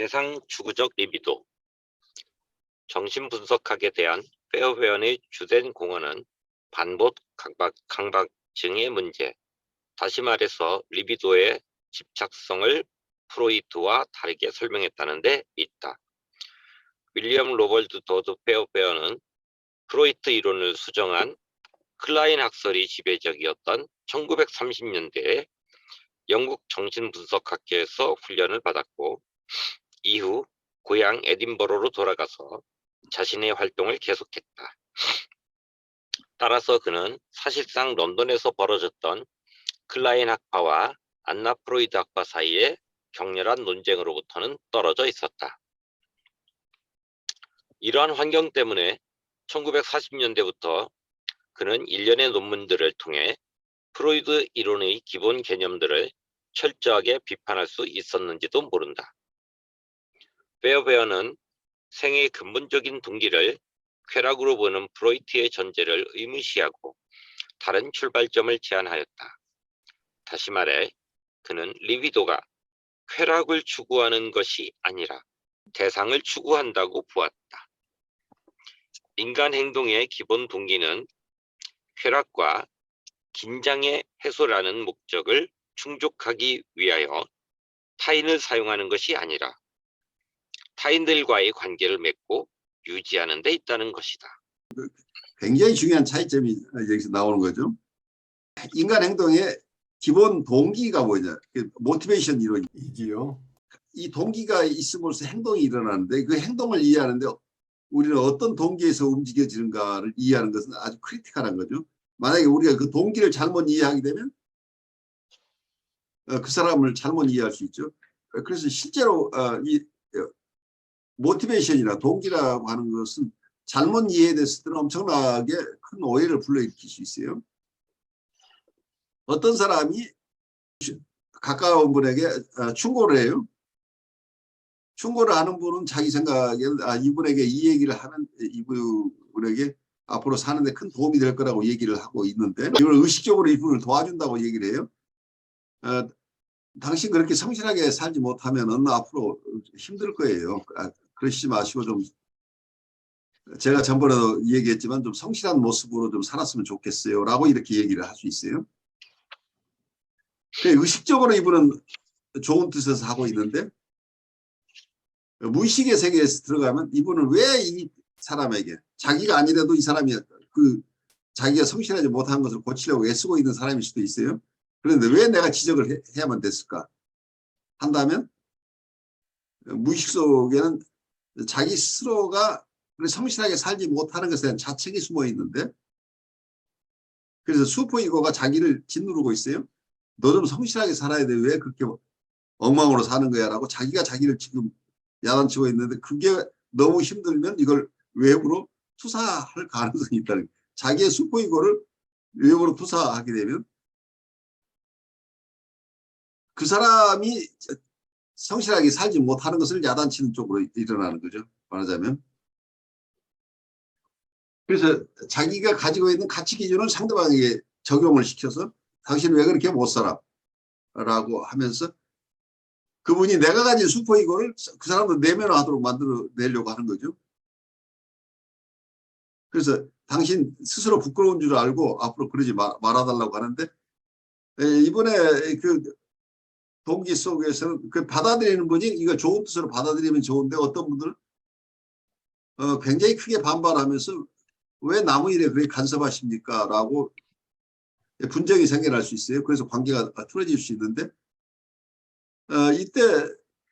대상 추구적 리비도. 정신분석학에 대한 페어베언의 주된 공헌은 반복 강박증의 문제, 다시 말해서 리비도의 집착성을 프로이트와 다르게 설명했다는 데 있다. 윌리엄 로벌트 도드 페어베어는 프로이트 이론을 수정한 클라인 학설이 지배적이었던 1930년대에 영국 정신분석학계에서 훈련을 받았고, 이후 고향 에딘버러로 돌아가서 자신의 활동을 계속했다. 따라서 그는 사실상 런던에서 벌어졌던 클라인 학파와 안나 프로이드 학파 사이의 격렬한 논쟁으로부터는 떨어져 있었다. 이러한 환경 때문에 1940년대부터 그는 일련의 논문들을 통해 프로이드 이론의 기본 개념들을 철저하게 비판할 수 있었는지도 모른다. 페어베어는 생의 근본적인 동기를 쾌락으로 보는 프로이트의 전제를 의무시하고 다른 출발점을 제안하였다. 다시 말해, 그는 리비도가 쾌락을 추구하는 것이 아니라 대상을 추구한다고 보았다. 인간 행동의 기본 동기는 쾌락과 긴장의 해소라는 목적을 충족하기 위하여 타인을 사용하는 것이 아니라 타인들과의 관계를 맺고 유지하는 데 있다는 것이다. 굉장히 중요한 차이점이 여기서 나오는 거죠. 인간 행동의 기본 동기가 뭐냐? 모티베이션 이론이지요. 이 동기가 있음으로써 행동이 일어나는데, 그 행동을 이해하는데 우리는 어떤 동기에서 움직여지는가를 이해하는 것은 아주 크리티컬한 거죠. 만약에 우리가 그 동기를 잘못 이해하게 되면 그 사람을 잘못 이해할 수 있죠. 그래서 실제로 이 모티베이션이나 동기라고 하는 것은 잘못 이해됐을 때는 엄청나게 큰 오해를 불러일으킬 수 있어요. 어떤 사람이 가까운 분에게 충고를 해요. 충고를 하는 분은 자기 생각에는 이분에게 이 얘기를 하면 이분에게 앞으로 사는데 큰 도움이 될 거라고 얘기를 하고 있는데, 이걸 의식적으로 이분을 도와준다고 얘기를 해요. 당신 그렇게 성실하게 살지 못하면 앞으로 힘들 거예요. 그러시지 마시고 좀, 제가 전번에도 얘기했지만 좀 성실한 모습으로 좀 살았으면 좋겠어요 라고 이렇게 얘기를 할 수 있어요. 의식적으로 이분은 좋은 뜻에서 하고 있는데, 무의식의 세계에서 들어가면 이분은 왜 이 사람에게, 자기가 아니라도 이 사람이 자기가 성실하지 못한 것을 고치려고 애쓰고 있는 사람일 수도 있어요. 그런데 왜 내가 지적을 해야만 됐을까 한다면, 무의식 속에는 자기 스스로가 성실하게 살지 못하는 것에 대한 자책이 숨어 있는데, 그래서 슈퍼이고가 자기를 짓누르고 있어요. 너 좀 성실하게 살아야 돼. 왜 그렇게 엉망으로 사는 거야 라고 자기가 자기를 지금 야단치고 있는데, 그게 너무 힘들면 이걸 외부로 투사할 가능성이 있다는 거예요. 자기의 슈퍼이고를 외부로 투사하게 되면 그 사람이 성실하게 살지 못하는 것을 야단치는 쪽으로 일어나는 거죠, 말하자면. 그래서 자기가 가지고 있는 가치 기준을 상대방에게 적용을 시켜서 당신은 왜 그렇게 못 살아? 라고 하면서 그분이 내가 가진 슈퍼이고를 그 사람도 내면화하도록 만들어내려고 하는 거죠. 그래서 당신 스스로 부끄러운 줄 알고 앞으로 그러지 말아달라고 하는데, 이번에 그 동기 속에서는 그 받아들이는 분이 이거 좋은 뜻으로 받아들이면 좋은데, 어떤 분들은 굉장히 크게 반발하면서 왜 남의 일에 그렇게 간섭하십니까? 라고 분쟁이 생겨날 수 있어요. 그래서 관계가 틀어질 수 있는데, 이때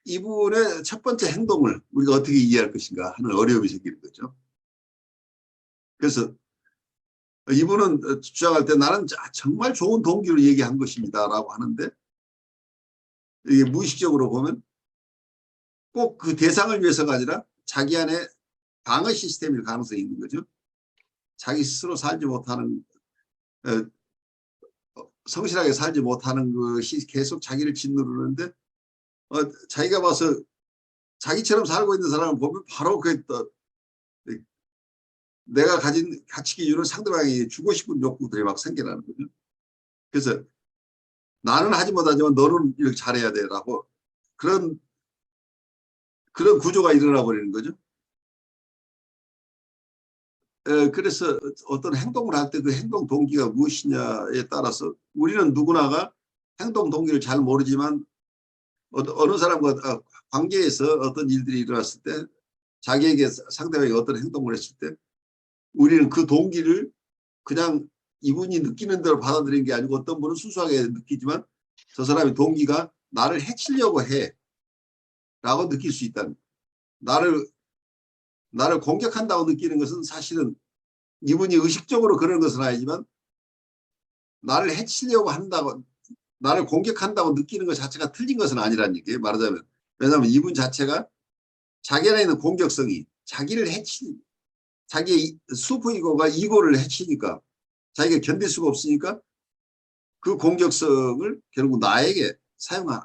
이분의 첫 번째 행동을 우리가 어떻게 이해할 것인가 하는 어려움이 생기는 거죠. 그래서 이분은 주장할 때 나는 정말 좋은 동기로 얘기한 것입니다 라고 하는데, 이게 무의식적으로 보면 꼭 그 대상을 위해서가 아니라 자기 안에 방어 시스템일 가능성이 있는 거죠. 자기 스스로 살지 못하는, 성실하게 살지 못하는 것이 계속 자기를 짓누르는데, 자기가 봐서 자기처럼 살고 있는 사람을 보면 바로 내가 가진 가치 기준을 상대방이 주고 싶은 욕구들이 막 생겨나는 거죠. 그래서 나는 하지 못하지만 너는 이렇게 잘해야 돼라고, 그런 그런 구조가 일어나 버리는 거죠. 그래서 어떤 행동을 할 때 그 행동 동기가 무엇이냐에 따라서 우리는 누구나가 행동 동기를 잘 모르지만 어느 사람과 관계에서 어떤 일들이 일어났을 때 자기에게 상대방이 어떤 행동을 했을 때 우리는 그 동기를 그냥 이분이 느끼는 대로 받아들이는 게 아니고 어떤 분은 순수하게 느끼지만 저 사람의 동기가 나를 해치려고 해라고 느낄 수 있다는, 나를 공격한다고 느끼는 것은 사실은 이분이 의식적으로 그런 것은 아니지만 나를 해치려고 한다고, 나를 공격한다고 느끼는 것 자체가 틀린 것은 아니라는 얘기예요. 말하자면. 왜냐하면 이분 자체가 자기 안에 있는 공격성이 자기를 자기 슈퍼이고가 이고를 해치니까 자기가 견딜 수가 없으니까 그 공격성을 결국 나에게 사용한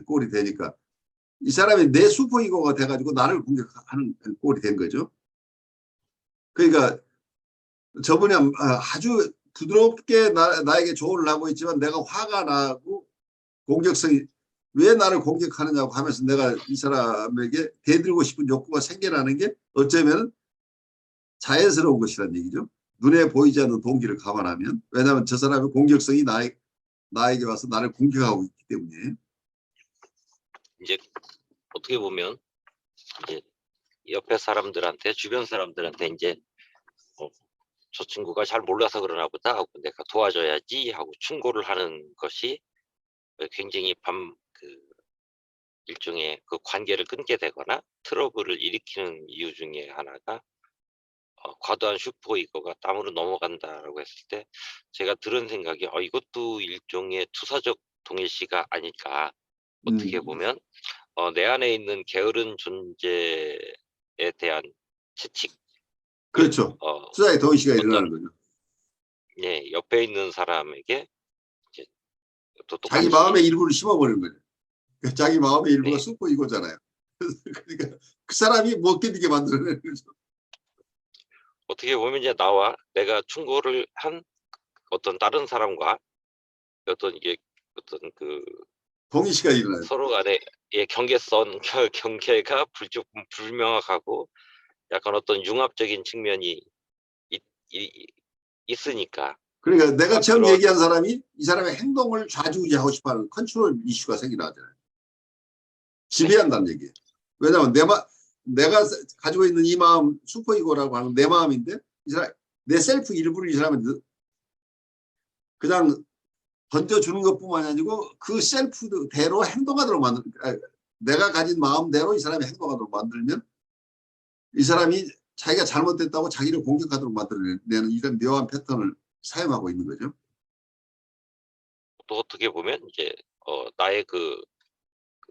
꼴이 되니까 이 사람이 내 슈퍼이고가 돼가지고 나를 공격하는 꼴이 된 거죠. 그러니까 저분이 아주 부드럽게 나에게 조언을 하고 있지만 내가 화가 나고 공격성이 왜 나를 공격하느냐고 하면서 내가 이 사람에게 대들고 싶은 욕구가 생겨나는 게 어쩌면 자연스러운 것이라는 얘기죠. 눈에 보이지 않는 동기를 감안하면. 왜냐하면 저 사람의 공격성이 나에게 와서 나를 공격하고 있기 때문에. 이제 어떻게 보면 이제 옆에 사람들한테, 주변 사람들한테 이제 저 친구가 잘 몰라서 그러나 보다 하고 내가 도와줘야지 하고 충고를 하는 것이 굉장히 일종의 그 관계를 끊게 되거나 트러블을 일으키는 이유 중에 하나가 과도한 슈퍼이거가 땀으로 넘어간다라고 했을 때 제가 들은 생각이 이것도 일종의 투사적 동일시가 아닐까. 어떻게 보면 내 안에 있는 게으른 존재에 대한 채찍, 그렇죠. 투자의 동의시가 일어나는 어떤 거죠. 예, 옆에 있는 사람에게 이제 또 자기 똑같이 마음의 일부를 심어버리는 거죠. 자기 마음의 일부가 네, 슈퍼이고잖아요. 그러니까 그 사람이 못 견디게 만들어내는 거죠. 어떻게 보면 이제 나와 내가 충고를 한 어떤 다른 사람과 어떤 이게 어떤 그 동의시가 일어나요. 서로 간의 경계선 경계가 조금 불명확하고 약간 어떤 융합적인 측면이 있, 있으니까 그러니까 내가 처음 그런 얘기한 사람이 이 사람의 행동을 좌지우지하고 싶어하는 컨트롤 이슈가 생겨나잖아요. 네, 지배한다는 얘기예요. 왜냐하면 내가 가지고 있는 이 마음 슈퍼이고라고 하는 내 마음인데 이 사람 내 셀프 일부를 이 사람은 그냥 던져주는 것뿐만이 아니고 그 셀프대로 행동하도록 내가 가진 마음대로 이 사람이 행동하도록 만들면 이 사람이 자기가 잘못됐다고 자기를 공격하도록 만들어내는 이런 묘한 패턴을 사용하고 있는 거죠. 또 어떻게 보면 이제 나의 그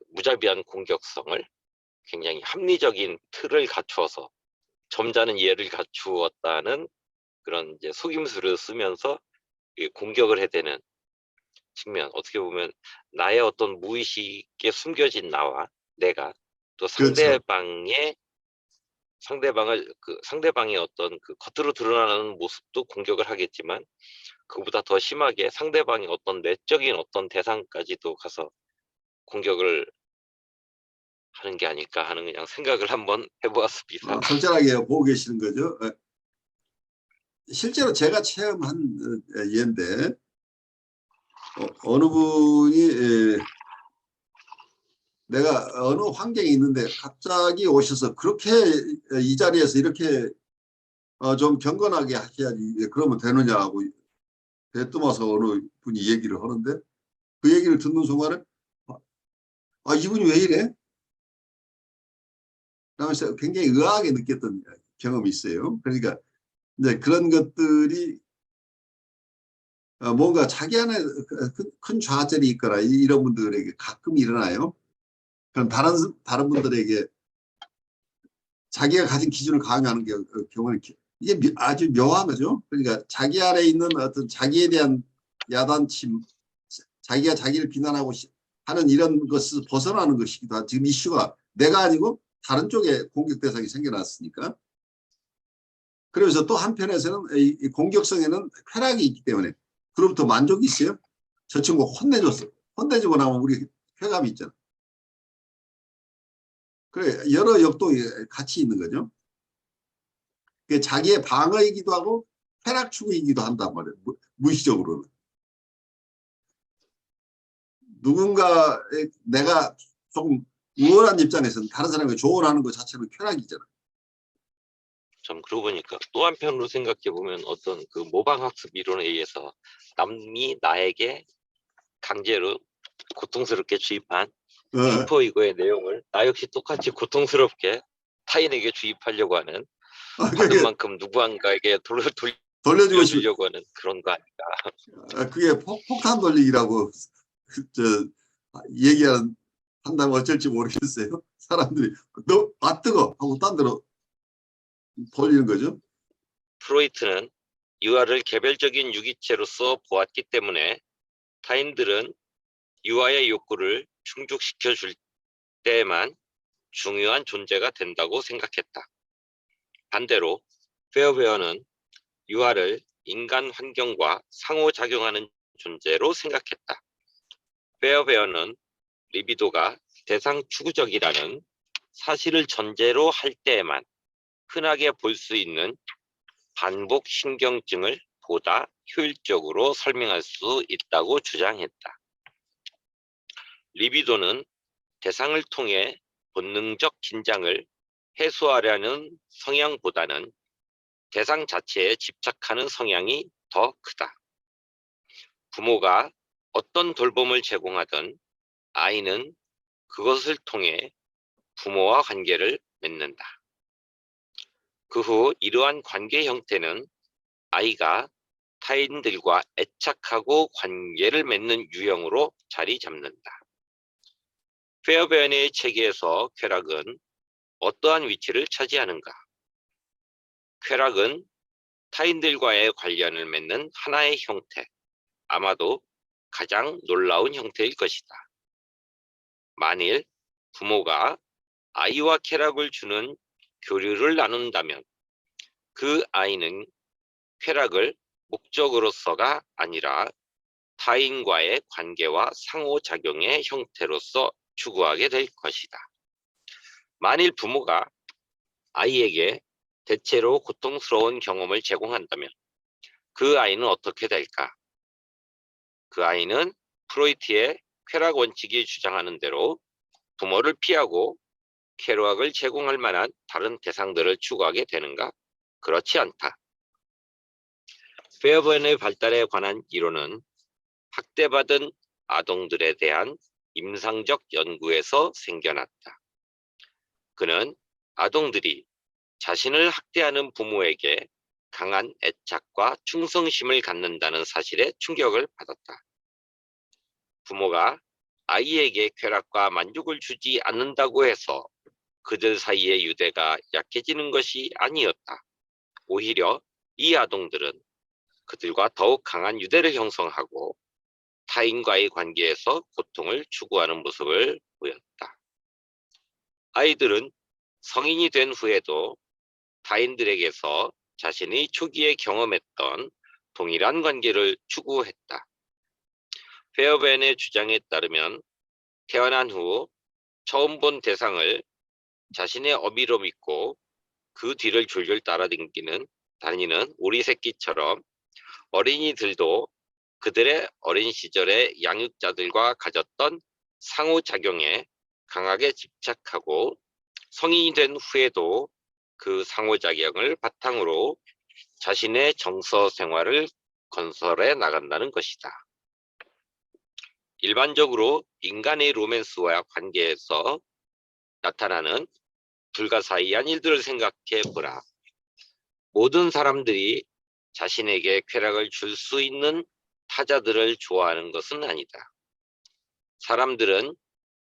무자비한 공격성을 굉장히 합리적인 틀을 갖추어서 점잖은 이해를 갖추었다는 그런 이제 속임수를 쓰면서 공격을 해대는 측면, 어떻게 보면 나의 어떤 무의식에 숨겨진 나와 내가 또 그렇죠. 상대방의 어떤 그 겉으로 드러나는 모습도 공격을 하겠지만 그보다 더 심하게 상대방의 어떤 내적인 어떤 대상까지도 가서 공격을 하는 게 아닐까 하는 그냥 생각을 한번 해보았습니다. 적절하게 보고 계시는 거죠. 실제로 제가 체험한 예인데 어느 분이 내가 어느 환경에 있는데 갑자기 오셔서 그렇게 이 자리에서 이렇게 좀 경건하게 하셔야지 그러면 되느냐고 되뜸어서 어느 분이 얘기를 하는데 그 얘기를 듣는 순간에 이분이 왜 이래? 라면서 굉장히 의아하게 느꼈던 경험이 있어요. 그러니까 이제 그런 것들이 뭔가 자기 안에 큰 좌절이 있거나 이런 분들에게 가끔 일어나요. 그럼 다른 분들에게 자기가 가진 기준을 강요하는 경우는 이게 아주 묘한 거죠. 그러니까 자기 안에 있는 어떤 자기에 대한 야단침, 자기가 자기를 비난하고 하는 이런 것을 벗어나는 것이기도 하고 지금 이슈가 내가 아니고 다른 쪽에 공격 대상이 생겨났으니까. 그래서 또 한편에서는 이 공격성에는 쾌락이 있기 때문에 그로부터 만족이 있어요. 저 친구 혼내줬어. 혼내주고 나면 우리 쾌감이 있잖아. 그래, 여러 역동이 같이 있는 거죠. 그 자기의 방어이기도 하고 쾌락 추구이기도 한단 말이에요. 무의식적으로는. 누군가 내가 조금 우월한 입장에서는 다른 사람에게 조언하는 것 자체는 쾌락이잖아. 좀 그러고 보니까 또 한편으로 생각해 보면 어떤 그 모방학습 이론에 의해서 남이 나에게 강제로 고통스럽게 주입한 어, 슈퍼이고의 내용을 나 역시 똑같이 고통스럽게 타인에게 주입하려고 하는, 받은 그게 만큼 누구한가에게 돌려주고 싶은, 돌려주려고 하는 그런 거 아닐까. 그게 폭탄 돌리기라고 저 얘기하는 한다면 어쩔지 모르겠어요. 사람들이 너 아 뜨거 하고 딴 데로 돌리는 거죠. 프로이트는 유아를 개별적인 유기체로서 보았기 때문에 타인들은 유아의 욕구를 충족시켜 줄 때에만 중요한 존재가 된다고 생각했다. 반대로 페어베어는 유아를 인간 환경과 상호작용하는 존재로 생각했다. 페어베어는 리비도가 대상 추구적이라는 사실을 전제로 할 때에만 흔하게 볼 수 있는 반복 신경증을 보다 효율적으로 설명할 수 있다고 주장했다. 리비도는 대상을 통해 본능적 긴장을 해소하려는 성향보다는 대상 자체에 집착하는 성향이 더 크다. 부모가 어떤 돌봄을 제공하든 아이는 그것을 통해 부모와 관계를 맺는다. 그 후 이러한 관계 형태는 아이가 타인들과 애착하고 관계를 맺는 유형으로 자리 잡는다. 페어베어의 체계에서 쾌락은 어떠한 위치를 차지하는가? 쾌락은 타인들과의 관련을 맺는 하나의 형태, 아마도 가장 놀라운 형태일 것이다. 만일 부모가 아이와 쾌락을 주는 교류를 나눈다면 그 아이는 쾌락을 목적으로서가 아니라 타인과의 관계와 상호작용의 형태로서 추구하게 될 것이다. 만일 부모가 아이에게 대체로 고통스러운 경험을 제공한다면 그 아이는 어떻게 될까? 그 아이는 프로이트의 쾌락 원칙이 주장하는 대로 부모를 피하고 쾌락을 제공할 만한 다른 대상들을 추구하게 되는가? 그렇지 않다. 페어번의 발달에 관한 이론은 학대받은 아동들에 대한 임상적 연구에서 생겨났다. 그는 아동들이 자신을 학대하는 부모에게 강한 애착과 충성심을 갖는다는 사실에 충격을 받았다. 부모가 아이에게 쾌락과 만족을 주지 않는다고 해서 그들 사이의 유대가 약해지는 것이 아니었다. 오히려 이 아동들은 그들과 더욱 강한 유대를 형성하고 타인과의 관계에서 고통을 추구하는 모습을 보였다. 아이들은 성인이 된 후에도 타인들에게서 자신이 초기에 경험했던 동일한 관계를 추구했다. 페어벤의 주장에 따르면 태어난 후 처음 본 대상을 자신의 어미로 믿고 그 뒤를 줄줄 다니는 오리 새끼처럼 어린이들도 그들의 어린 시절의 양육자들과 가졌던 상호작용에 강하게 집착하고 성인이 된 후에도 그 상호작용을 바탕으로 자신의 정서 생활을 건설해 나간다는 것이다. 일반적으로 인간의 로맨스와 관계에서 나타나는 불가사의한 일들을 생각해 보라. 모든 사람들이 자신에게 쾌락을 줄 수 있는 타자들을 좋아하는 것은 아니다. 사람들은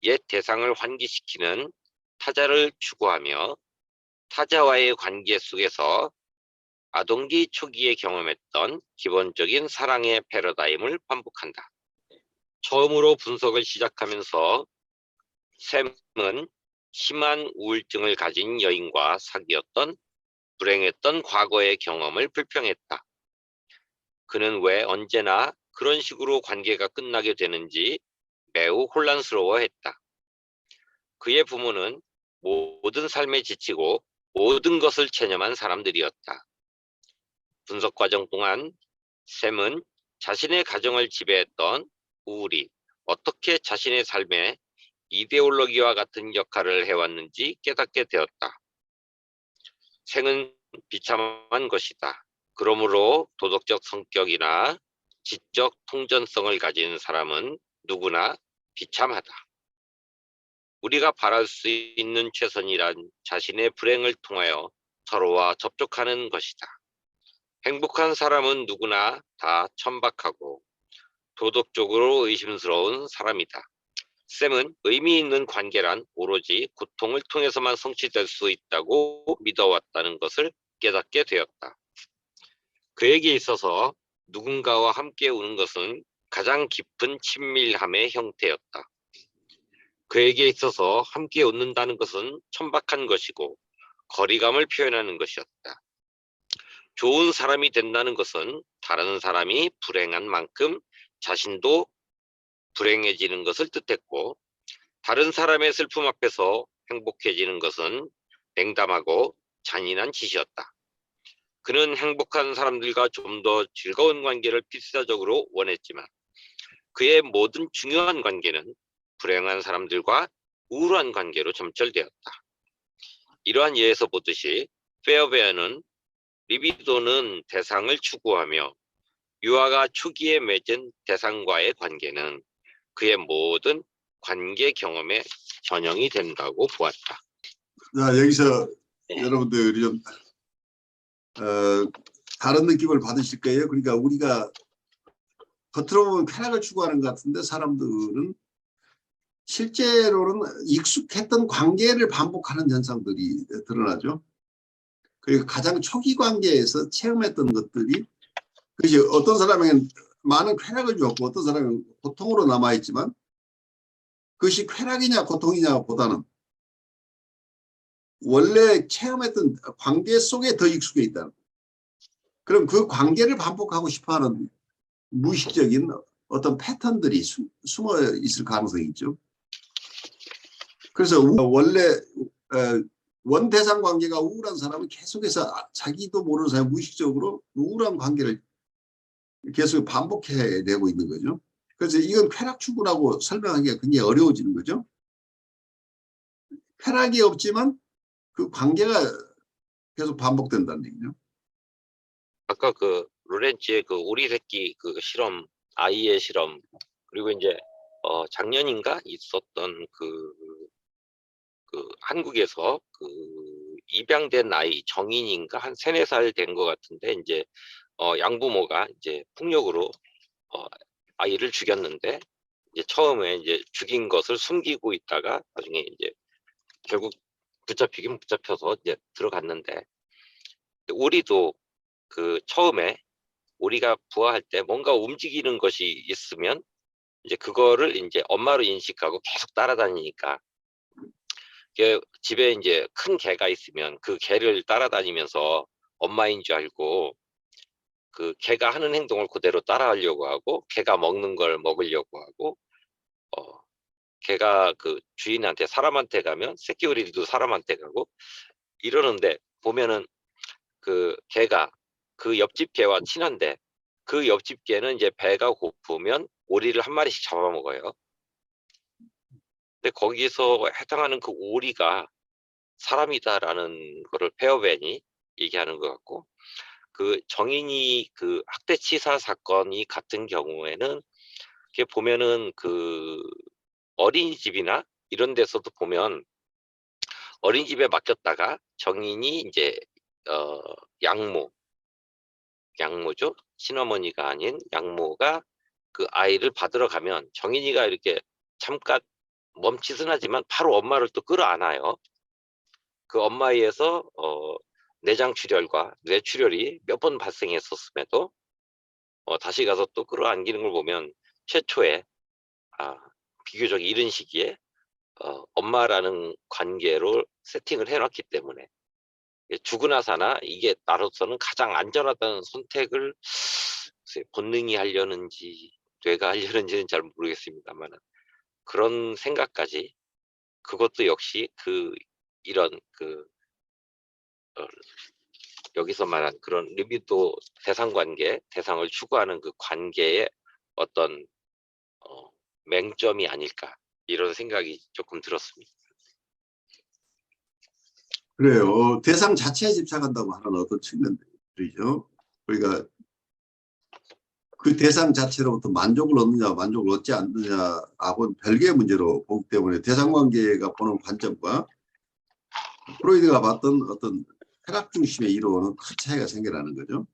옛 대상을 환기시키는 타자를 추구하며 타자와의 관계 속에서 아동기 초기에 경험했던 기본적인 사랑의 패러다임을 반복한다. 처음으로 분석을 시작하면서 샘은 심한 우울증을 가진 여인과 사귀었던 불행했던 과거의 경험을 불평했다. 그는 왜 언제나 그런 식으로 관계가 끝나게 되는지 매우 혼란스러워했다. 그의 부모는 모든 삶에 지치고 모든 것을 체념한 사람들이었다. 분석 과정 동안 샘은 자신의 가정을 지배했던 우울이 어떻게 자신의 삶에 이데올로기와 같은 역할을 해왔는지 깨닫게 되었다. 생은 비참한 것이다. 그러므로 도덕적 성격이나 지적 통전성을 가진 사람은 누구나 비참하다. 우리가 바랄 수 있는 최선이란 자신의 불행을 통하여 서로와 접촉하는 것이다. 행복한 사람은 누구나 다 천박하고 도덕적으로 의심스러운 사람이다. 샘은 의미 있는 관계란 오로지 고통을 통해서만 성취될 수 있다고 믿어왔다는 것을 깨닫게 되었다. 그에게 있어서 누군가와 함께 우는 것은 가장 깊은 친밀함의 형태였다. 그에게 있어서 함께 웃는다는 것은 천박한 것이고 거리감을 표현하는 것이었다. 좋은 사람이 된다는 것은 다른 사람이 불행한 만큼 자신도 불행해지는 것을 뜻했고, 다른 사람의 슬픔 앞에서 행복해지는 것은 냉담하고 잔인한 짓이었다. 그는 행복한 사람들과 좀 더 즐거운 관계를 필사적으로 원했지만 그의 모든 중요한 관계는 불행한 사람들과 우울한 관계로 점철되었다. 이러한 예에서 보듯이 페어베어는 리비도는 대상을 추구하며 유아가 초기에 맺은 대상과의 관계는 그의 모든 관계 경험의 전형이 된다고 보았다. 자, 여기서 네. 여러분들이 좀 다른 느낌을 받으실 거예요. 그러니까 우리가 겉으로 보면 쾌락을 추구하는 것 같은데 사람들은 실제로는 익숙했던 관계를 반복하는 현상들이 드러나죠. 그리고 가장 초기 관계에서 체험했던 것들이 그것이 어떤 사람에게는 많은 쾌락을 주었고 어떤 사람은 고통으로 남아있지만 그것이 쾌락이냐 고통이냐 보다는 원래 체험했던 관계 속에 더 익숙해 있다. 그럼 그 관계를 반복하고 싶어하는 무의식적인 어떤 패턴들이 숨어 있을 가능성이 있죠. 그래서 원래 원대상 관계가 우울한 사람은 계속해서 자기도 모르는 사이 무의식적으로 우울한 관계를 계속 반복해내고 있는 거죠. 그래서 이건 쾌락 추구라고 설명하기가 굉장히 어려워지는 거죠. 쾌락이 없지만 그 관계가 계속 반복된다는 얘기죠. 아까 그 로렌츠의 그 오리 새끼 그 실험, 아이의 실험, 그리고 이제 작년인가 있었던 그 한국에서 그 입양된 아이 정인인가 한 3~4살 된 것 같은데 이제 양부모가 이제 폭력으로 아이를 죽였는데 이제 처음에 이제 죽인 것을 숨기고 있다가 나중에 이제 결국 붙잡히긴 붙잡혀서 이제 들어갔는데 오리도 그 처음에 오리가 부화할 때 뭔가 움직이는 것이 있으면 이제 그거를 이제 엄마로 인식하고 계속 따라다니니까 집에 이제 큰 개가 있으면 그 개를 따라다니면서 엄마인 줄 알고 그 개가 하는 행동을 그대로 따라하려고 하고 개가 먹는 걸 먹으려고 하고 개가 그 주인한테 사람한테 가면 새끼 오리도 사람한테 가고 이러는데 보면은 그 개가 그 옆집 개와 친한데 그 옆집 개는 이제 배가 고프면 오리를 한 마리씩 잡아먹어요. 근데 거기서 해당하는 그 오리가 사람이다라는 거를 페어벤이 얘기하는 것 같고 그 정인이 그 학대치사 사건이 같은 경우에는 이렇게 보면은 그 어린이집이나 이런 데서도 보면 어린이집에 맡겼다가 정인이 이제 어 양모죠. 친어머니가 아닌 양모가 그 아이를 받으러 가면 정인이가 이렇게 잠깐 멈칫은 하지만 바로 엄마를 또 끌어안아요. 그 엄마에서 내장출혈과 뇌출혈이 몇 번 발생했었음에도 다시 가서 또 끌어안기는 걸 보면 최초에 비교적 이른 시기에 엄마라는 관계로 세팅을 해놨기 때문에 죽으나 사나 이게 나로서는 가장 안전하다는 선택을 본능이 하려는지 뇌가 하려는지는 잘 모르겠습니다만 그런 생각까지 그것도 역시 그 이런 어 여기서 말한 그런 리비도 대상 관계, 대상을 추구하는 그 관계의 어떤 어 맹점이 아닐까 이런 생각이 조금 들었습니다. 그래요. 대상 자체에 집착한다고 하는 어떤 측면들이죠. 그러니까 그 대상 자체로부터 만족을 얻느냐 만족을 얻지 않느냐하고는 별개의 문제로 보기 때문에 대상관계가 보는 관점과 프로이드가 봤던 어떤 쾌락 중심의 이론은 큰 차이가 생겨나는 거죠.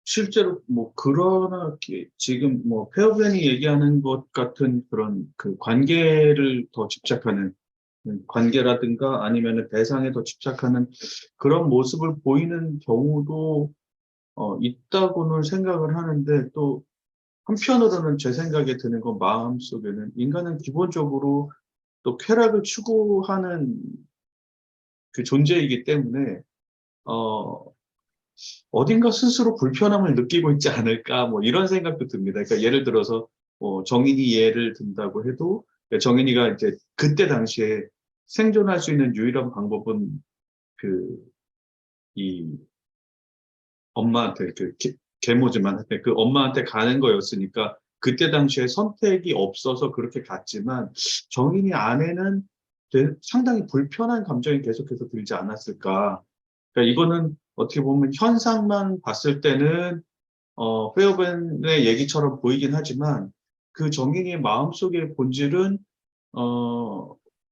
실제로 뭐 그러나 지금 뭐 페어벤이 얘기하는 것 같은 그런 그 관계를 더 집착하는 관계라든가 아니면은 대상에 더 집착하는 그런 모습을 보이는 경우도 있다고는 생각을 하는데, 또 한편으로는 제 생각에 드는 건 마음속에는 인간은 기본적으로 또 쾌락을 추구하는 그 존재이기 때문에 어 어딘가 스스로 불편함을 느끼고 있지 않을까, 뭐 이런 생각도 듭니다. 그러니까 예를 들어서 뭐 정인이 예를 든다고 해도, 그러니까 정인이가 이제 그때 당시에 생존할 수 있는 유일한 방법은 그 이 엄마한테 계모지만 할때 그 엄마한테 가는 거였으니까 그때 당시에 선택이 없어서 그렇게 갔지만, 정인이 안에는 상당히 불편한 감정이 계속해서 들지 않았을까. 그러니까 이거는 어떻게 보면 현상만 봤을 때는 페어벤의 얘기처럼 보이긴 하지만, 그 정인이의 마음속의 본질은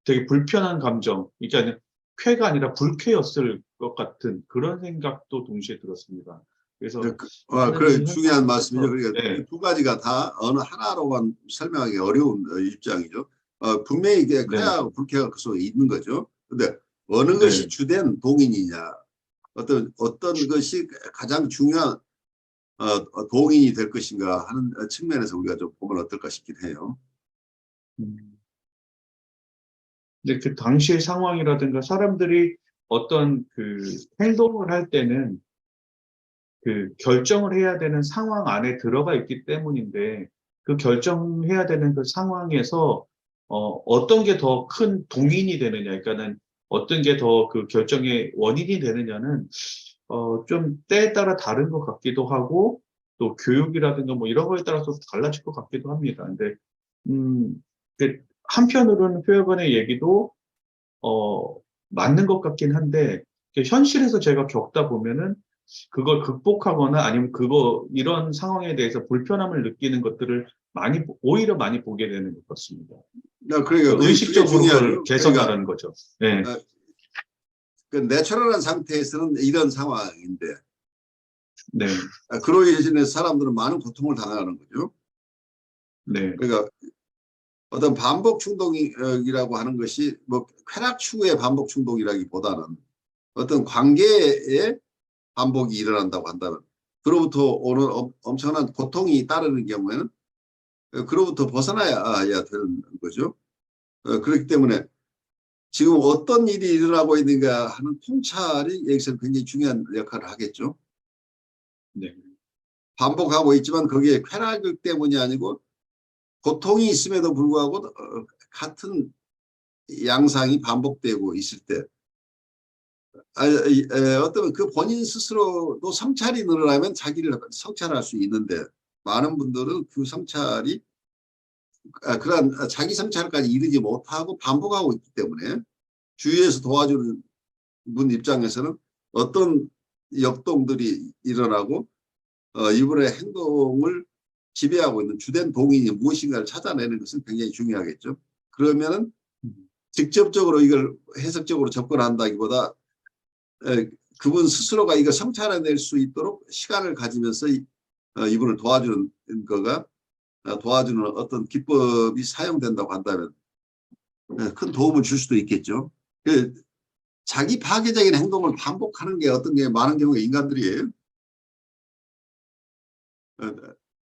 되게 불편한 감정, 그러니까 쾌가 아니라 불쾌였을 것 같은 그런 생각도 동시에 들었습니다. 그래서 많은 그래 이 중요한 현상에 말씀이죠. 대해서, 그러니까 네, 그 두 가지가 다 어느 하나로만 설명하기 어려운 입장이죠. 분명히 이게 네, 쾌하고 불쾌가 그 속에 있는 거죠. 근데 어느 것이 네. 주된 동인이냐, 어떤 것이 가장 중요한 동인이 될 것인가 하는 측면에서 우리가 좀 보면 어떨까 싶긴 해요. 음. 근데 그 당시의 상황이라든가 사람들이 어떤 그 행동을 할 때는 그 결정을 해야 되는 상황 안에 들어가 있기 때문인데, 그 결정해야 되는 그 상황에서 어떤 게 더 큰 동인이 되느냐, 그러니까는 어떤 게 더 그 결정의 원인이 되느냐는 좀 때에 따라 다른 것 같기도 하고, 또 교육이라든가 뭐 이런 거에 따라서 달라질 것 같기도 합니다. 근데 음, 한편으로는 표현의 얘기도 어, 맞는 것 같긴 한데, 현실에서 제가 겪다 보면은 그걸 극복하거나 아니면 이런 상황에 대해서 불편함을 느끼는 것들을 오히려 많이 보게 되는 것 같습니다. 그러니까 그러니까 그게 의식적으로 그걸 중요하죠. 그러니까 개선하라는 거죠. 네, 그 내추럴한 상태에서는 이런 상황인데 네, 그로 인해서 사람들은 많은 고통을 당하는 거죠. 네, 그러니까 어떤 반복 충동이라고 하는 것이 뭐 쾌락 추구의 반복 충동이라기보다는 어떤 관계의 반복이 일어난다고 한다면 그로부터 오는 엄청난 고통이 따르는 경우에는 그로부터 벗어나야 되는 거죠. 그렇기 때문에 지금 어떤 일이 일어나고 있는가 하는 통찰이 여기서 굉장히 중요한 역할을 하겠죠. 네. 반복하고 있지만 거기에 쾌락 때문이 아니고 고통이 있음에도 불구하고 같은 양상이 반복되고 있을 때 어떤 그 본인 스스로도 성찰이 늘어나면 자기를 성찰할 수 있는데 많은 분들은 그 성찰이 그런 자기 성찰까지 이르지 못하고 반복하고 있기 때문에 주위에서 도와주는 분 입장에서는 어떤 역동들이 일어나고 이분의 행동을 지배하고 있는 주된 동인이 무엇인가를 찾아내는 것은 굉장히 중요하겠죠. 그러면은 직접적으로 이걸 해석적으로 접근한다기보다 그분 스스로가 이걸 성찰해낼 수 있도록 시간을 가지면서 이분을 도와주는 거가 도와주는 어떤 기법이 사용된다고 한다면 큰 도움을 줄 수도 있겠죠. 그 자기 파괴적인 행동을 반복하는 게 어떤 게 많은 경우에 인간들이에요.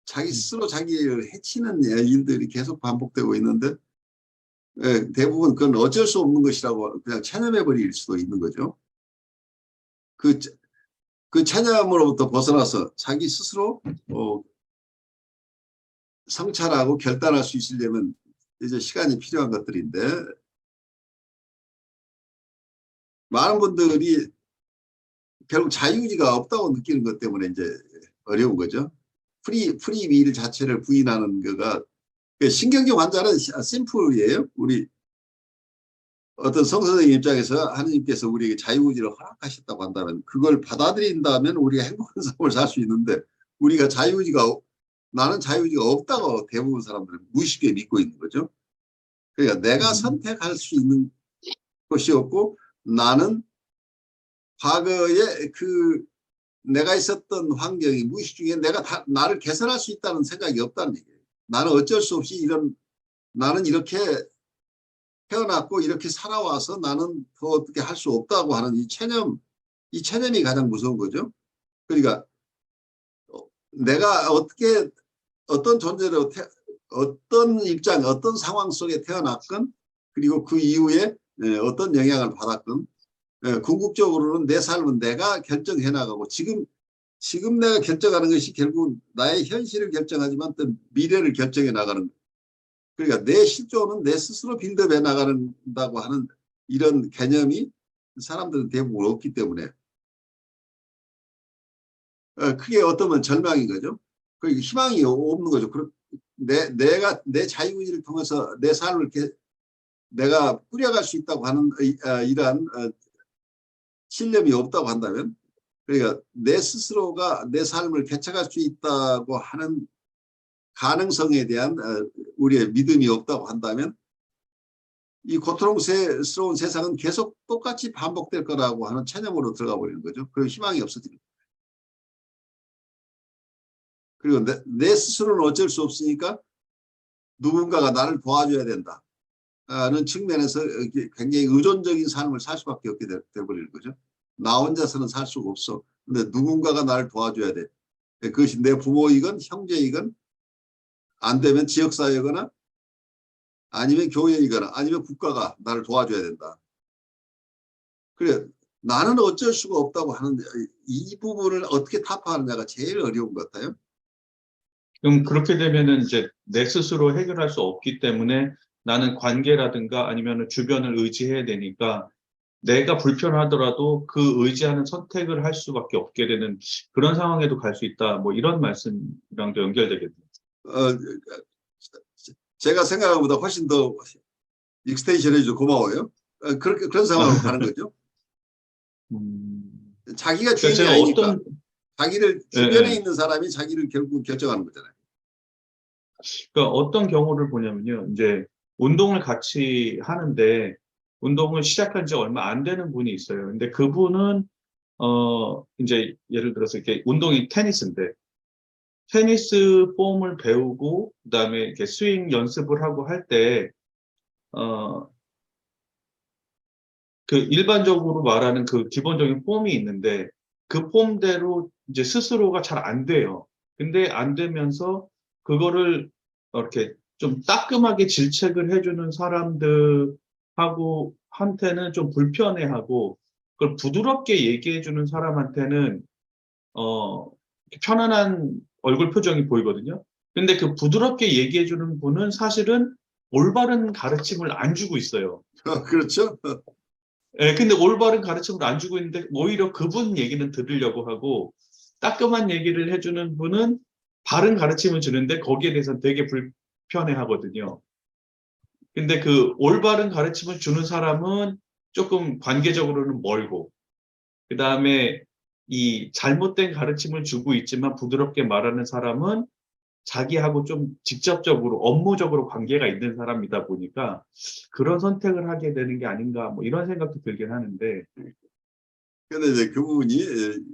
자기 스스로 자기를 해치는 일들이 계속 반복되고 있는데 대부분 그건 어쩔 수 없는 것이라고 그냥 체념해 버릴 수도 있는 거죠. 그, 그 체념으로부터 벗어나서 자기 스스로 성찰하고 결단할 수 있으려면 이제 시간이 필요한 것들인데 많은 분들이 결국 자유의지가 없다고 느끼는 것 때문에 이제 어려운 거죠. 프리윌 자체를 부인하는 거가 신경증 환자는 심플이에요. 우리 어떤 성서적인 입장에서 하느님께서 우리에게 자유의지를 허락하셨다고 한다면 그걸 받아들인다면 우리가 행복한 삶을 살 수 있는데 우리가 나는 자유의지가 없다고 대부분 사람들은 무의식에 믿고 있는 거죠. 그러니까 내가 선택할 수 있는 것이 없고 나는 과거에 내가 있었던 환경이 무의식 중에 내가 나를 개선할 수 있다는 생각이 없다는 얘기예요. 나는 어쩔 수 없이 나는 이렇게 태어났고 이렇게 살아와서 나는 더 어떻게 할 수 없다고 하는 이 체념이 가장 무서운 거죠. 그러니까 내가 어떤 존재로 어떤 입장, 어떤 상황 속에 태어났건 그리고 그 이후에 어떤 영향을 받았건 궁극적으로는 내 삶은 내가 결정해 나가고 지금 내가 결정하는 것이 결국 나의 현실을 결정하지만 또 미래를 결정해 나가는 거예요. 그러니까 내 실존은 내 스스로 빌드업해 나간다고 하는 이런 개념이 사람들은 대부분 없기 때문에 크게 어떠면 절망인 거죠. 그러니까 희망이 없는 거죠. 내 자유의지를 통해서 내 삶을 내가 꾸려갈 수 있다고 하는 이러한 신념이 없다고 한다면 그러니까 내 스스로가 내 삶을 개척할 수 있다고 하는 가능성에 대한 우리의 믿음이 없다고 한다면 이 고통스러운 세상은 계속 똑같이 반복될 거라고 하는 체념으로 들어가 버리는 거죠. 그리고 희망이 없어지는 거예요. 그리고 내 스스로는 어쩔 수 없으니까 누군가가 나를 도와줘야 된다는 측면에서 굉장히 의존적인 삶을 살 수밖에 없게 돼버리는 거죠. 나 혼자서는 살 수가 없어. 근데 누군가가 나를 도와줘야 돼. 그것이 내 부모이건 형제이건 안 되면 지역사회거나 아니면 교회이거나 아니면 국가가 나를 도와줘야 된다. 그래 나는 어쩔 수가 없다고 하는데 이 부분을 어떻게 타파하느냐가 제일 어려운 것 같아요. 그럼 그렇게 되면은 이제 내 스스로 해결할 수 없기 때문에 나는 관계라든가 아니면 주변을 의지해야 되니까 내가 불편하더라도 그 의지하는 선택을 할 수밖에 없게 되는 그런 상황에도 갈 수 있다. 뭐 이런 말씀이랑도 연결되겠네요. 제가 생각한 것보다 훨씬 더 익스텐션 해줘서 고마워요. 그런 상황으로 가는 거죠. 자기가 그러니까 주인이 제가 아니니까 자기를 주변에 예. 있는 사람이 자기를 결국 결정하는 거잖아요. 그러니까 어떤 경우를 보냐면요. 이제 운동을 같이 하는데 운동을 시작한 지 얼마 안 되는 분이 있어요. 근데 그분은 이제 예를 들어서 이렇게 운동이 테니스인데 테니스 폼을 배우고 그다음에 이렇게 스윙 연습을 하고 할 때 그 일반적으로 말하는 그 기본적인 폼이 있는데 그 폼대로 이제 스스로가 잘 안 돼요. 근데 안 되면서 그거를 이렇게 좀 따끔하게 질책을 해주는 사람들하고 한테는 좀 불편해하고 그걸 부드럽게 얘기해주는 사람한테는 편안한 얼굴 표정이 보이거든요. 근데 그 부드럽게 얘기해주는 분은 사실은 올바른 가르침을 안 주고 있어요. 그렇죠. 예, 근데 올바른 가르침을 안 주고 있는데 오히려 그분 얘기는 들으려고 하고 따끔한 얘기를 해주는 분은 바른 가르침을 주는데 거기에 대해서는 되게 불편해 하거든요. 근데 그 올바른 가르침을 주는 사람은 조금 관계적으로는 멀고 그 다음에 이 잘못된 가르침을 주고 있지만 부드럽게 말하는 사람은 자기하고 좀 직접적으로 업무적으로 관계가 있는 사람이다 보니까 그런 선택을 하게 되는 게 아닌가 뭐 이런 생각도 들긴 하는데 근데 이제 그 부분이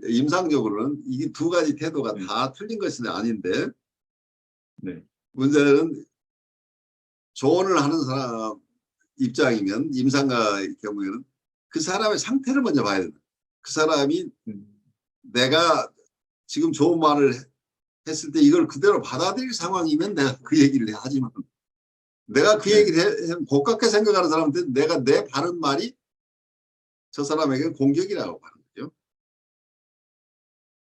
임상적으로는 이게 두 가지 태도가 네. 다 틀린 것은 아닌데 네. 문제는 조언을 하는 사람 입장이면 임상가의 경우에는 그 사람의 상태를 먼저 봐야 된다. 그 사람이 내가 지금 좋은 말을 했을 때 이걸 그대로 받아들일 상황이면 내가 그 얘기를 해. 하지만 내가 그 네. 얘기를 해 고깝게 생각하는 사람한테 내가 내 바른 말이 저 사람에게 공격이라고 하는 거죠.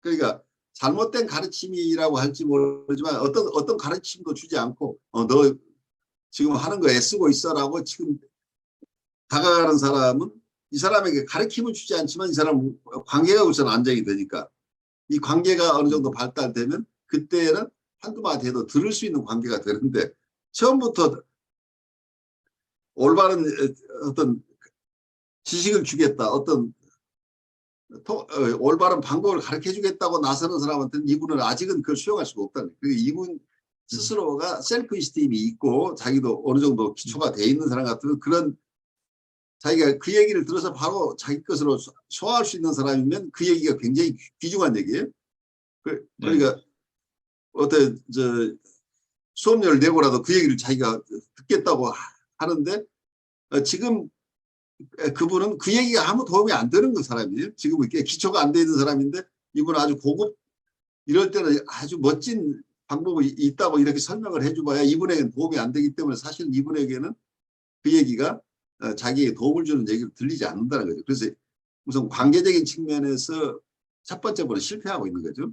그러니까 잘못된 가르침이라고 할지 모르지만 어떤 가르침도 주지 않고 너 지금 하는 거 애쓰고 있어라고 지금 다가가는 사람은 이 사람에게 가르침을 주지 않지만 이 사람 관계가 우선 안정이 되니까 이 관계가 어느 정도 발달되면 그때는 한두 마디 해도 들을 수 있는 관계가 되는데 처음부터 올바른 어떤 지식을 주겠다, 어떤 올바른 방법을 가르쳐 주겠다고 나서는 사람한테는 이분은 아직은 그걸 수용할 수가 없다는 거예요. 그리고 이분 스스로가 셀프 이스팀이 있고 자기도 어느 정도 기초가 돼 있는 사람 같으면 그런 자기가 그 얘기를 들어서 바로 자기 것으로 소화할 수 있는 사람이면 그 얘기가 굉장히 귀중한 얘기예요. 그러니까 어떤 수업료를 내고라도 그 얘기를 자기가 듣겠다고 하는데 지금 그분은 그 얘기가 아무 도움이 안 되는 그 사람이에요. 지금 이렇게 기초가 안 돼 있는 사람인데 이분은 아주 고급 이럴 때는 아주 멋진 방법이 있다고 이렇게 설명을 해줘봐야 이분에게는 도움이 안 되기 때문에 사실 이분에게는 그 얘기가 자기에게 도움을 주는 얘기를 들리지 않는다는 거죠. 그래서 우선 관계적인 측면에서 첫 번째로는 실패하고 있는 거죠.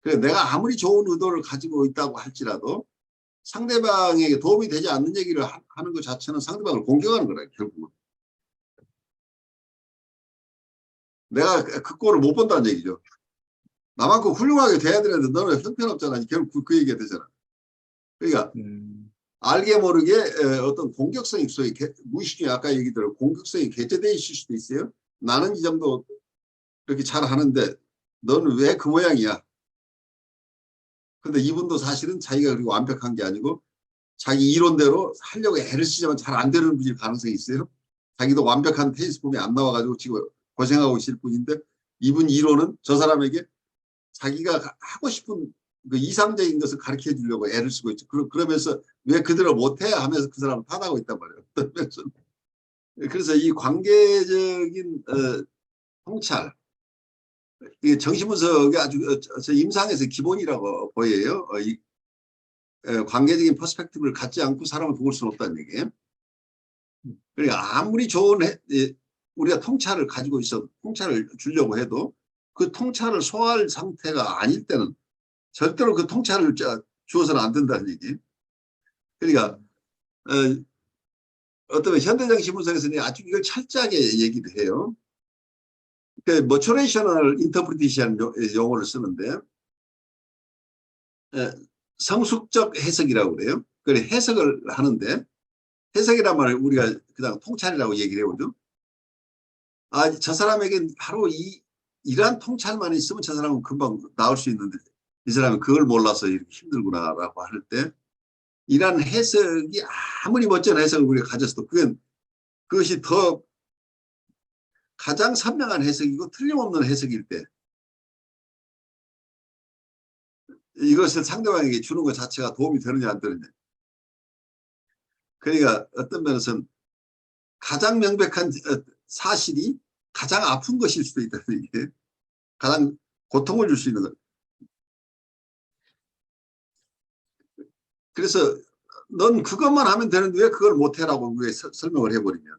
그래서 내가 아무리 좋은 의도를 가지고 있다고 할지라도 상대방에게 도움이 되지 않는 얘기를 하는 것 자체는 상대방을 공격하는 거라 결국은. 내가 그 꼴을 못 본다는 얘기죠. 나만큼 훌륭하게 돼야 되는데 너는 형편없잖아. 결국 그 얘기가 되잖아. 그러니까 알게 모르게 어떤 공격성이 소위 무의식 중에 아까 얘기대로 공격성이 개체되어 있을 수도 있어요. 나는 이 정도 그렇게 잘 하는데 너는 왜 그 모양이야. 근데 이분도 사실은 자기가 그리고 완벽한 게 아니고 자기 이론대로 하려고 애를 쓰지만 잘 안 되는 분일 가능성이 있어요. 자기도 완벽한 테이스폼이 안 나와가지고 지금 고생하고 있을 뿐인데 이분 이론은 저 사람에게 자기가 하고 싶은 그 이상적인 것을 가르쳐 주려고 애를 쓰고 있죠. 그러면서 왜 그대로 못해 하면서 그 사람을 탓하고 있단 말이에요. 그래서 이 관계적인 통찰, 이게 정신분석이 아주 저 임상에서 기본이라고 보여요. 관계적인 퍼스펙티브를 갖지 않고 사람을 도울 수는 없다는 얘기예요. 그러니까 아무리 좋은 우리가 통찰을 가지고 있어 통찰을 주려고 해도 그 통찰을 소화할 상태가 아닐 때는 절대로 그 통찰을 주어서는 안 된다는 얘기예요. 그러니까 어떤 현대정신분석에서는 아주 이걸 철저하게 얘기를 해요. 그 모처레이셔널 인터프리테이션 용어를 쓰는데 성숙적 해석이라고 그래요. 그래 해석을 하는데 해석이란 말을 우리가 그냥 통찰이라고 얘기를 해오죠. 저 사람에겐 바로 이러한 통찰만 있으면 저 사람은 금방 나올 수 있는데 이 사람은 그걸 몰라서 이렇게 힘들구나라고 할 때 이러한 해석이 아무리 멋진 해석을 우리가 가졌어도 그것이 더 가장 선명한 해석이고 틀림없는 해석일 때 이것을 상대방에게 주는 것 자체가 도움이 되느냐 안 되느냐. 그러니까 어떤 면에서는 가장 명백한 사실이 가장 아픈 것일 수도 있다는 얘기예요. 가장 고통을 줄 수 있는 것. 그래서 넌 그것만 하면 되는데 왜 그걸 못해라고 설명을 해버리면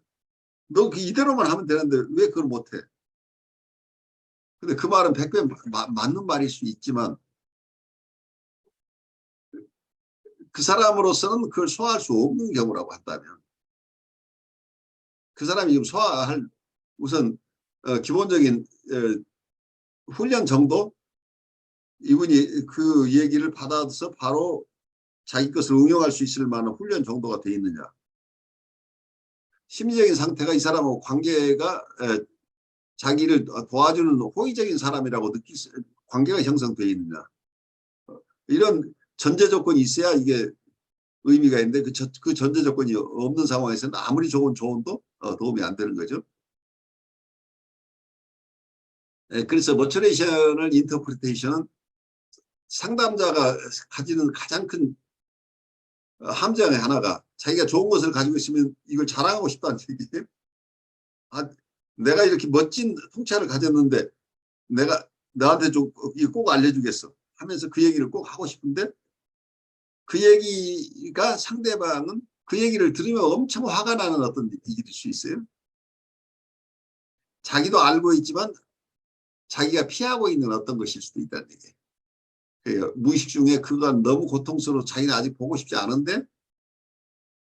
너 이대로만 하면 되는데 왜 그걸 못해. 근데 그 말은 100배 맞는 말일 수 있지만 그 사람으로서는 그걸 소화할 수 없는 경우라고 한다면 그 사람이 지금 소화할 우선 기본적인 훈련 정도 이분이 그 얘기를 받아서 바로 자기 것을 응용할 수 있을 만한 훈련 정도가 돼 있느냐. 심리적인 상태가 이 사람하고 관계가 자기를 도와주는 호의적인 사람이라고 관계가 형성되어 있느냐. 이런 전제 조건이 있어야 이게 의미가 있는데 그 전제 조건이 없는 상황에서는 아무리 좋은 조언도 도움이 안 되는 거죠. 그래서 모처레이셔널 인터프리테이션은 상담자가 가지는 가장 큰 함정의 하나가 자기가 좋은 것을 가지고 있으면 이걸 자랑하고 싶다는 얘기예요. 내가 이렇게 멋진 통찰을 가졌는데 내가 너한테 좀 이거 꼭 알려주겠어 하면서 그 얘기를 꼭 하고 싶은데 그 얘기가 상대방은 그 얘기를 들으면 엄청 화가 나는 어떤 일일 수 있어요. 자기도 알고 있지만 자기가 피하고 있는 어떤 것일 수도 있다는 얘기예요. 무의식 중에 그가 너무 고통스러워 자기는 아직 보고 싶지 않은데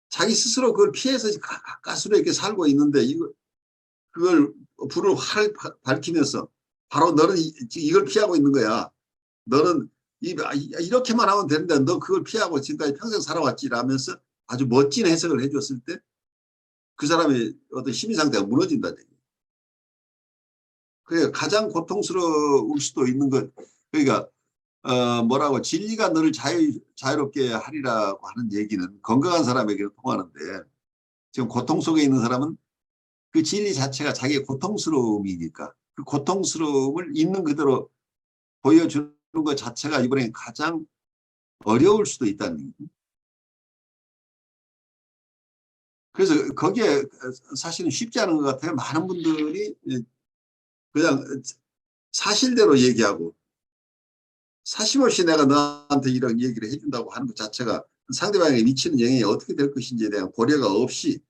자기 스스로 그걸 피해서 가까스로 이렇게 살고 있는데 그걸 불을 밝히면서 바로 너는 이걸 피하고 있는 거야. 너는 이렇게만 하면 되는데 너 그걸 피하고 지금까지 평생 살아왔지라면서 아주 멋진 해석을 해줬을 때 그 사람의 어떤 심리 상태가 무너진다는 얘기예요. 그러니까 가장 고통스러울 수도 있는 것, 그러니까 뭐라고 진리가 너를 자유롭게 하리라고 하는 얘기는 건강한 사람에게는 통하는데 지금 고통 속에 있는 사람은 그 진리 자체가 자기의 고통스러움이니까 그 고통스러움을 있는 그대로 보여주는 것 자체가 이번에 가장 어려울 수도 있다는 얘기죠. 그래서 거기에 사실은 쉽지 않은 것 같아요. 많은 분들이 그냥 사실대로 얘기하고 사심없이 내가 너한테 이런 얘기를 해준다고 하는 것 자체가 상대방에게 미치는 영향이 어떻게 될 것인지에 대한 고려가 없이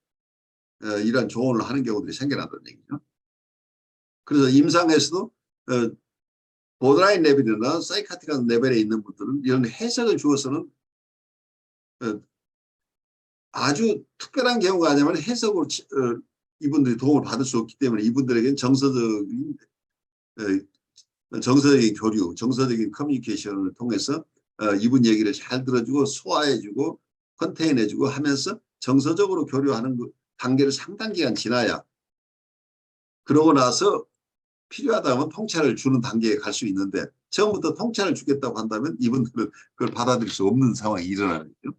이런 조언을 하는 경우들이 생겨난다는 얘기죠. 그래서 임상에서도 보드라인 레벨이나 사이카틱한 레벨에 있는 분들은 이런 해석을 주어서는 아주 특별한 경우가 아니면 해석으로 이분들이 도움을 받을 수 없기 때문에 이분들에게는 정서적인 교류, 정서적인 커뮤니케이션을 통해서 이분 얘기를 잘 들어주고 소화해주고 컨테인해주고 하면서 정서적으로 교류하는 그 단계를 상당 기간 지나야 그러고 나서 필요하다면 통찰을 주는 단계에 갈 수 있는데 처음부터 통찰을 주겠다고 한다면 이분들은 그걸 받아들일 수 없는 상황이 일어나는 거죠.